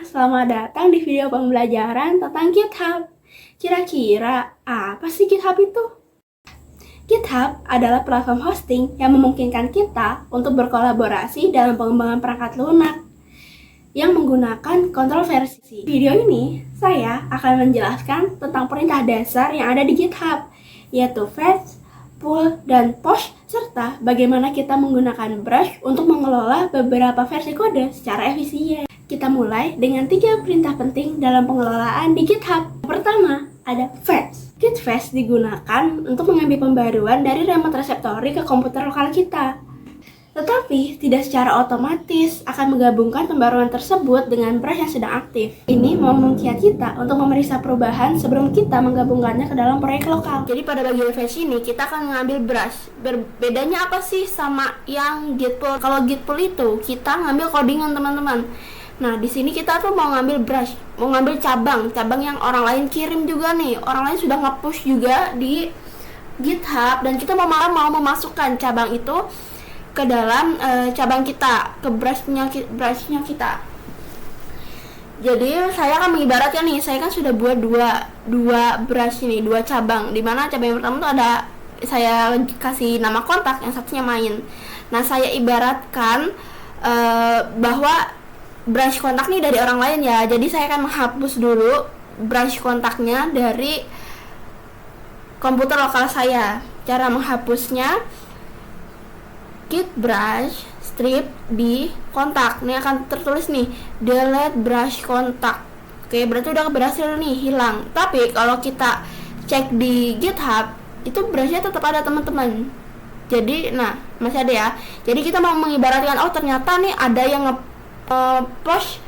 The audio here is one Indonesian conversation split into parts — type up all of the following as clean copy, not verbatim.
selamat datang di video pembelajaran tentang GitHub. Kira-kira apa sih GitHub itu? GitHub adalah platform hosting yang memungkinkan kita untuk berkolaborasi dalam pengembangan perangkat lunak yang menggunakan kontrol versi. Video ini, saya akan menjelaskan tentang perintah dasar yang ada di GitHub, yaitu fetch, pull, dan push, serta bagaimana kita menggunakan brush untuk mengelola beberapa versi kode secara efisien. Kita mulai dengan 3 perintah penting dalam pengelolaan di GitHub. Pertama, ada fetch. Git fetch digunakan untuk mengambil pembaruan dari remote repository ke komputer lokal kita. Tetapi tidak secara otomatis akan menggabungkan pembaruan tersebut dengan brush yang sedang aktif. Ini memungkinkan kita untuk memeriksa perubahan sebelum kita menggabungkannya ke dalam proyek lokal. Jadi pada bagian fetch ini kita akan mengambil brush. Bedanya apa sih sama yang git pull? Kalau git pull itu kita ngambil codingan teman-teman. Nah, di sini kita tuh mau ngambil brush, mau ngambil cabang yang orang lain kirim juga nih. Orang lain sudah nge-push juga di GitHub dan kita mau memasukkan cabang itu ke dalam cabang kita, ke brushnya kita. Jadi saya akan mengibaratkan nih, saya kan sudah buat dua brush ini, 2 cabang. Dimana cabang yang pertama tuh ada, saya kasih nama kontak, yang satunya main. Nah, saya ibaratkan bahwa brush kontak nih dari orang lain ya. Jadi saya akan menghapus dulu brush kontaknya dari komputer lokal saya. Cara menghapusnya, git brush strip di kontak. Ini akan tertulis nih, delete brush kontak. Oke, berarti udah berhasil nih, hilang. Tapi kalau kita cek di GitHub, itu brushnya tetap ada teman-teman. Jadi, nah, masih ada ya. Jadi kita mau mengibaratkan, oh ternyata nih ada yang push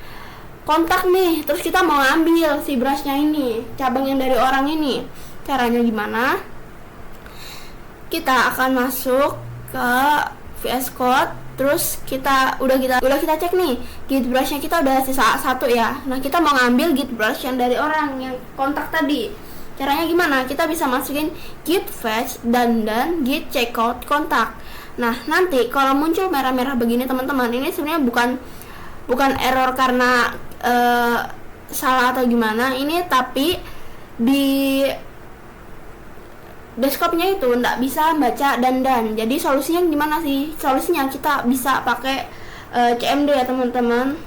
kontak nih, terus kita mau ambil si brushnya ini, cabang yang dari orang ini. Caranya gimana? Kita akan masuk ke VS Code, terus kita cek nih, git brushnya kita udah sisa 1 ya. Nah, kita mau ngambil git brush yang dari orang yang kontak tadi. Caranya gimana? Kita bisa masukin git fetch dan git checkout kontak. Nah, nanti kalau muncul merah-merah begini teman-teman, ini sebenarnya bukan error karena salah atau gimana ini, tapi di desktopnya itu nggak bisa baca dan. Jadi solusinya gimana sih? Solusinya kita bisa pakai CMD ya teman-teman.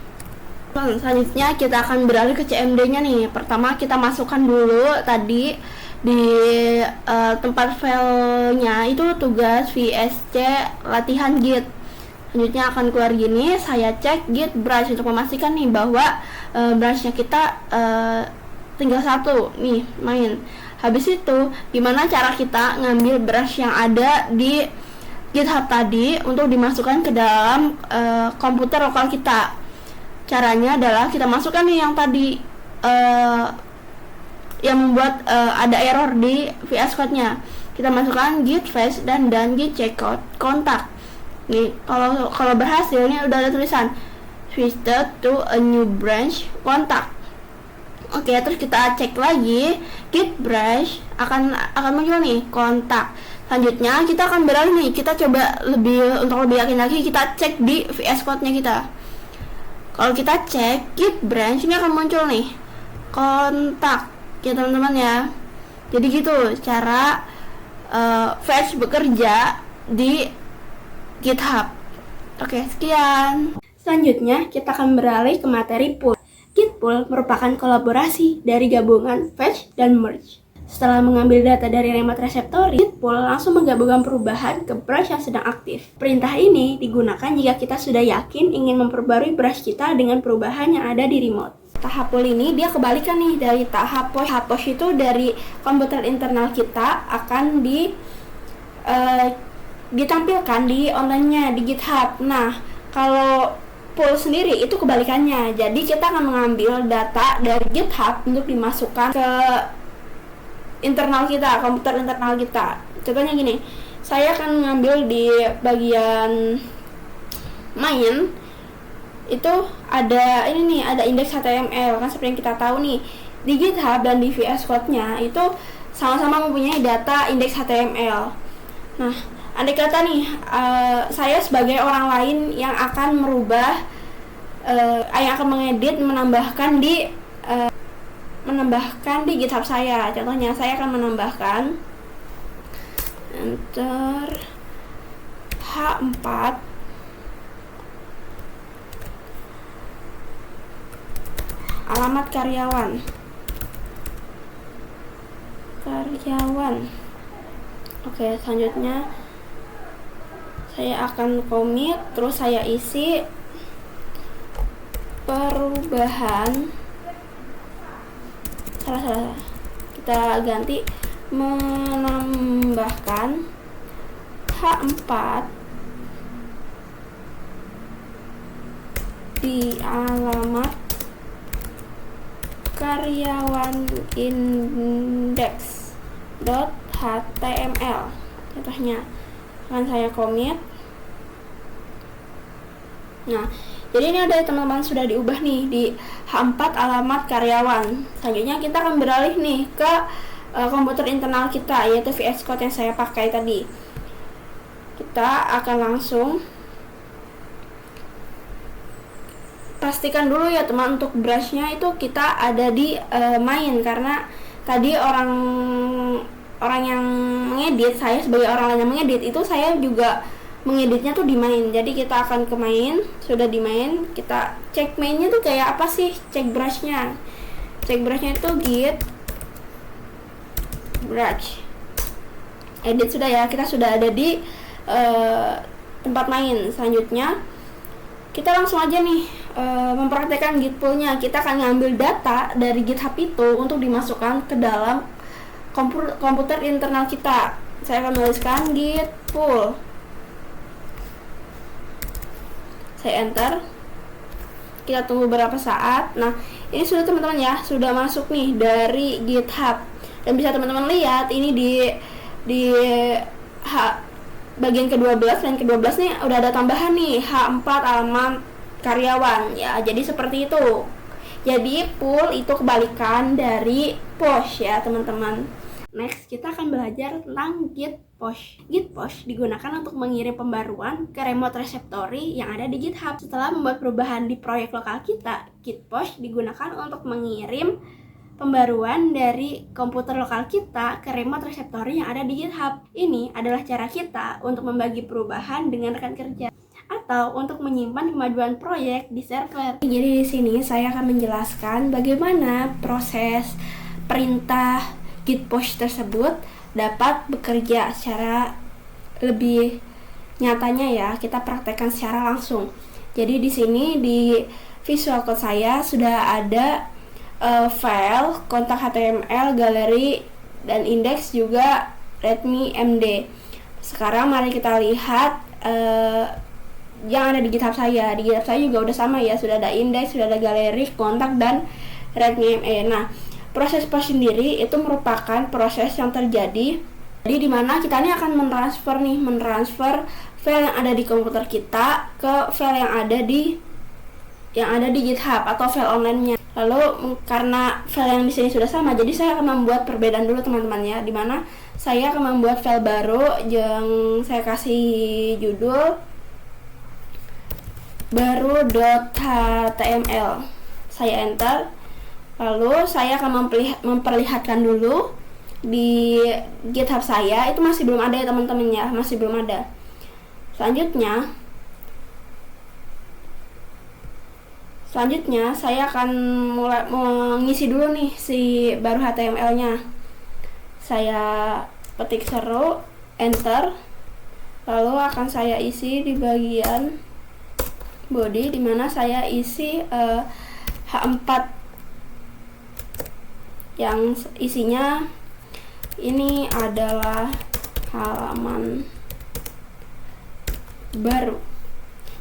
Selanjutnya kita akan beralih ke CMD-nya nih. Pertama kita masukkan dulu tadi di tempat filenya itu tugas VSC latihan git. Selanjutnya akan keluar gini, saya cek git brush untuk memastikan nih bahwa brushnya kita tinggal 1 nih, main. Habis itu, gimana cara kita ngambil brush yang ada di GitHub tadi untuk dimasukkan ke dalam komputer lokal kita. Caranya adalah kita masukkan nih yang tadi yang membuat ada error di VS Code-nya. Kita masukkan git fetch dan git checkout kontak. Nih, kalau berhasil nih udah ada tulisan switched to a new branch kontak. Oke, terus kita cek lagi git brush akan muncul nih kontak. Selanjutnya kita akan beralih nih, kita coba untuk lebih yakin lagi, kita cek di VS Code-nya kita. Kalau kita cek git branch, ini akan muncul nih kontak ya teman-teman ya. Jadi gitu cara fetch bekerja di GitHub. Oke, sekian. Selanjutnya kita akan beralih ke materi pull. Git pull merupakan kolaborasi dari gabungan fetch dan merge. Setelah mengambil data dari remote repository, git pull langsung menggabungkan perubahan ke brush yang sedang aktif. Perintah ini digunakan jika kita sudah yakin ingin memperbarui brush kita dengan perubahan yang ada di remote. Tahap pull ini dia kebalikan nih dari tahap push. Tahap push itu dari komputer internal kita akan ditampilkan di online-nya di GitHub. Nah, kalau pull sendiri itu kebalikannya. Jadi kita akan mengambil data dari GitHub untuk dimasukkan ke internal kita, komputer internal kita. Contohnya gini, saya akan mengambil di bagian main. Itu ada ini nih, ada indeks HTML. Kan seperti yang kita tahu nih, di GitHub dan di VS Code-nya itu sama-sama mempunyai data indeks HTML. Nah, andai kata nih saya sebagai orang lain yang akan merubah yang akan mengedit menambahkan di GitHub saya. Contohnya saya akan menambahkan enter H4 alamat karyawan. Oke, selanjutnya saya akan commit, terus saya isi perubahan salah kita ganti menambahkan H4 di alamat karyawan index.html. Contohnya akan saya commit. Nah, jadi ini ada teman-teman sudah diubah nih di H4 alamat karyawan. Selanjutnya kita akan beralih nih ke komputer internal kita, yaitu VS Code yang saya pakai tadi. Kita akan langsung pastikan dulu ya teman, untuk brushnya itu kita ada di main, karena tadi orang yang mengedit, saya sebagai orang lain yang mengedit itu saya juga mengeditnya tuh di main. Jadi kita akan ke main, sudah di main kita cek mainnya tuh kayak apa sih, cek brushnya itu git brush edit. Sudah ya, kita sudah ada di tempat main. Selanjutnya kita langsung aja nih mempraktekkan git pull-nya. Kita akan ngambil data dari GitHub itu untuk dimasukkan ke dalam komputer internal kita. Saya akan menuliskan git pull, saya enter, kita tunggu beberapa saat. Nah, ini sudah teman-teman ya, sudah masuk nih dari GitHub, dan bisa teman-teman lihat ini di bagian ke-12 dan ke-12 nih udah ada tambahan nih H4 alamat karyawan ya. Jadi seperti itu. Jadi pull itu kebalikan dari push ya teman-teman. Next, kita akan belajar tentang git push. Git push digunakan untuk mengirim pembaruan ke remote repository yang ada di GitHub. Setelah membuat perubahan di proyek lokal kita, git push digunakan untuk mengirim pembaruan dari komputer lokal kita ke remote repository yang ada di GitHub. Ini adalah cara kita untuk membagi perubahan dengan rekan kerja atau untuk menyimpan kemajuan proyek di server. Jadi di sini saya akan menjelaskan bagaimana proses perintah git push tersebut dapat bekerja secara lebih nyatanya ya. Kita praktekkan secara langsung. Jadi di sini di Visual Code saya sudah ada file, kontak HTML, galeri, dan indeks juga readme md. Sekarang mari kita lihat yang ada di GitHub saya. Di GitHub saya juga udah sama ya, sudah ada indeks, sudah ada galeri, kontak, dan readme md. Nah, proses push sendiri itu merupakan proses yang terjadi di mana kita ini akan mentransfer file yang ada di komputer kita ke file yang ada di GitHub atau file online-nya. Lalu karena file yang di sini sudah sama, jadi saya akan membuat perbedaan dulu teman-teman ya, di mana saya akan membuat file baru yang saya kasih judul baru.html. Saya enter. Lalu saya akan memperlihatkan dulu di GitHub saya, itu masih belum ada ya teman-teman ya, masih belum ada. Selanjutnya saya akan mulai mengisi dulu nih si baru HTML-nya. Saya petik seru, enter. Lalu akan saya isi di bagian body, dimana saya isi H4 yang isinya ini adalah halaman baru.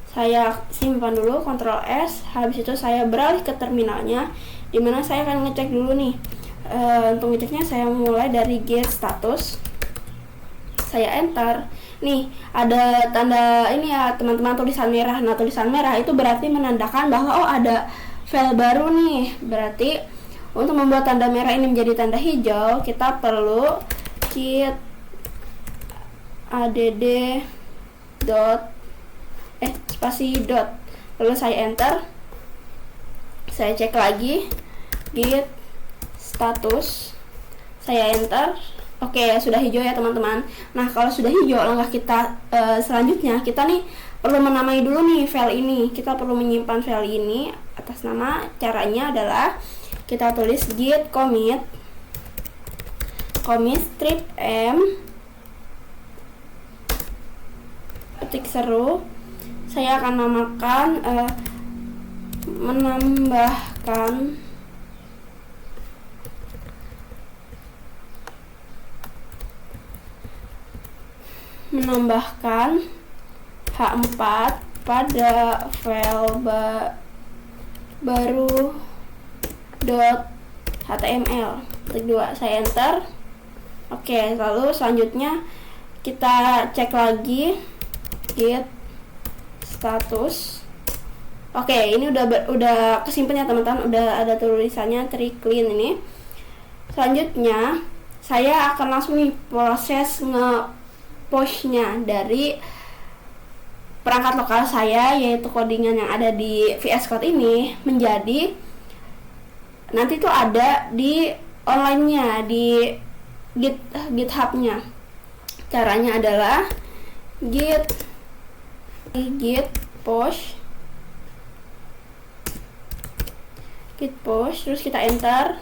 Saya simpan dulu, Ctrl S. Habis itu saya beralih ke terminalnya, dimana saya akan ngecek dulu nih. Untuk ngeceknya saya mulai dari get status. Saya enter. Nih ada tanda ini ya teman-teman, tulisan merah. Nah, tulisan merah itu berarti menandakan bahwa ada file baru nih. Berarti untuk membuat tanda merah ini menjadi tanda hijau, kita perlu git add spasi dot, lalu saya enter. Saya cek lagi git status, saya enter. Oke, sudah hijau ya teman-teman. Nah, kalau sudah hijau, langkah kita selanjutnya kita nih perlu menamai dulu nih file ini. Kita perlu menyimpan file ini atas nama. Caranya adalah kita tulis git commit strip m ketik seru. Saya akan namakan menambahkan H4 pada file baru .html. Ketik 2, saya enter. Oke, lalu selanjutnya kita cek lagi git status. Oke, ini udah kesimpan ya teman-teman, udah ada tulisannya tree clean ini. Selanjutnya saya akan langsung nih proses nge-push-nya dari perangkat lokal saya, yaitu codingan yang ada di VS Code ini, menjadi nanti tuh ada di online-nya, di GitHub-nya. Caranya adalah git push, terus kita enter.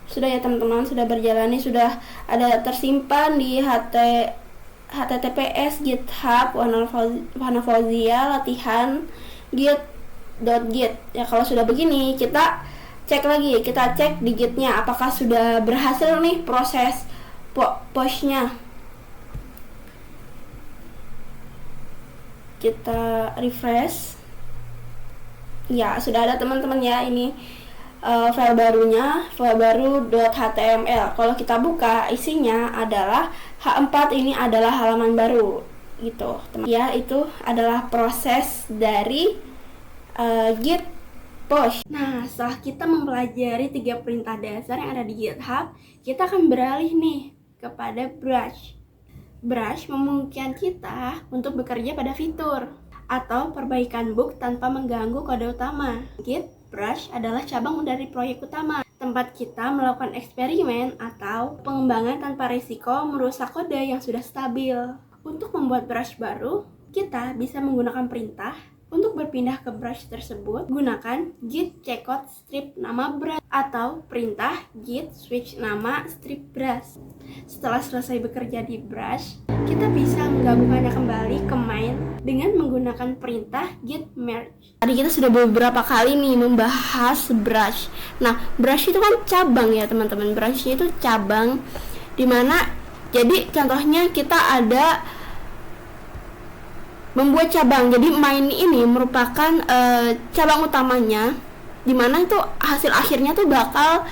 Sudah ya teman-teman, sudah berjalan nih, sudah ada tersimpan di https github Wahana Fauzia latihan git.git. Ya, kalau sudah begini kita cek lagi, kita cek di gitnya apakah sudah berhasil nih proses push-nya. Kita refresh. Ya, sudah ada teman-teman ya, ini file barunya, file baru .html. Kalau kita buka, isinya adalah H4, ini adalah halaman baru gitu. Ya, itu adalah proses dari git push. Nah, setelah kita mempelajari 3 perintah dasar yang ada di GitHub, kita akan beralih nih kepada brush. Brush memungkinkan kita untuk bekerja pada fitur atau perbaikan bug tanpa mengganggu kode utama. Git brush adalah cabang dari proyek utama, tempat kita melakukan eksperimen atau pengembangan tanpa risiko merusak kode yang sudah stabil. Untuk membuat brush baru, kita bisa menggunakan perintah. Untuk berpindah ke brush tersebut, gunakan git checkout strip nama brush atau perintah git switch nama strip brush. Setelah selesai bekerja di brush, kita bisa menggabungkannya kembali ke main dengan menggunakan perintah git merge. Tadi kita sudah beberapa kali nih membahas brush. Nah, brush itu kan cabang ya teman-teman. Brush itu cabang, dimana jadi contohnya kita ada membuat cabang. Jadi main ini merupakan cabang utamanya, dimana itu hasil akhirnya tuh bakal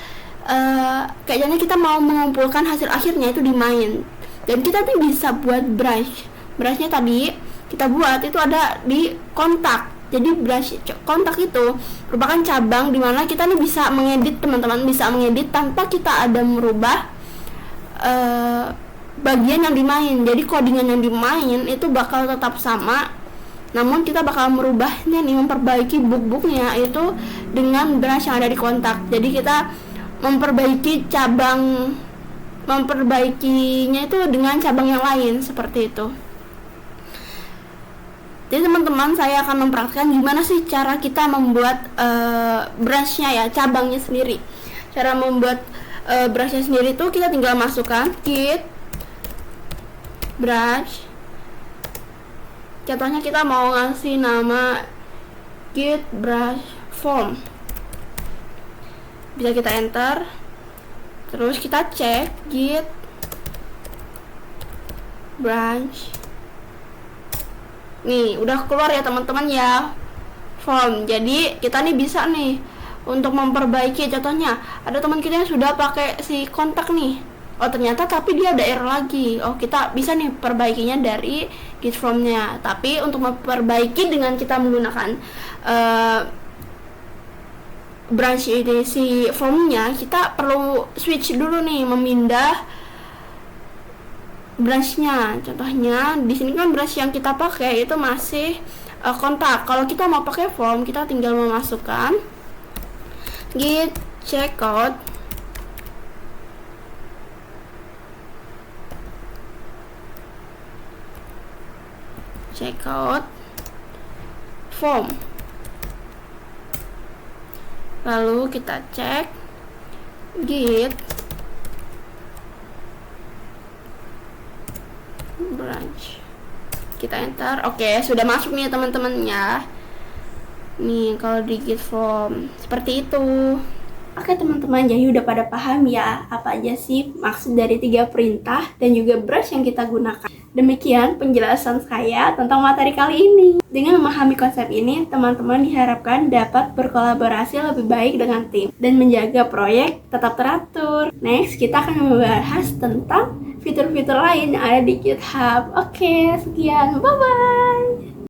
kayaknya kita mau mengumpulkan hasil akhirnya itu di main. Dan kita tuh bisa buat brushnya tadi kita buat itu ada di kontak. Jadi brush kontak itu merupakan cabang dimana kita nih bisa mengedit, teman-teman bisa mengedit tanpa kita ada merubah bagian yang dimain. Jadi codingan yang dimain itu bakal tetap sama, namun kita bakal merubahnya nih, memperbaiki bug-bugnya itu dengan brush yang ada di kontak. Jadi kita memperbaikinya itu dengan cabang yang lain, seperti itu. Jadi teman-teman, saya akan mempraktikkan gimana sih cara kita membuat brushnya ya, cabangnya sendiri. Cara membuat brushnya sendiri itu kita tinggal masukkan git brush. Contohnya kita mau ngasih nama git brush form, bisa kita enter. Terus kita cek git brush. Nih udah keluar ya teman-teman ya, form. Jadi kita nih bisa nih untuk memperbaiki. Contohnya ada teman kita yang sudah pakai si kontak nih, oh ternyata tapi dia ada error lagi. Oh, kita bisa nih perbaikinya dari git formnya. Tapi untuk memperbaiki dengan kita menggunakan branch ini si formnya, kita perlu switch dulu nih, memindah branchnya. Contohnya di sini kan branch yang kita pakai itu masih kontak. Kalau kita mau pakai form, kita tinggal memasukkan git checkout form. Lalu kita cek git branch. Kita enter. Oke, sudah masuk nih teman-teman ya. Nih kalau di git form seperti itu. Oke teman-teman, jadi udah pada paham ya apa aja sih maksud dari 3 perintah dan juga branch yang kita gunakan. Demikian penjelasan saya tentang materi kali ini. Dengan memahami konsep ini, teman-teman diharapkan dapat berkolaborasi lebih baik dengan tim dan menjaga proyek tetap teratur. Next, kita akan membahas tentang fitur-fitur lain yang ada di GitHub. Oke, sekian. Bye-bye.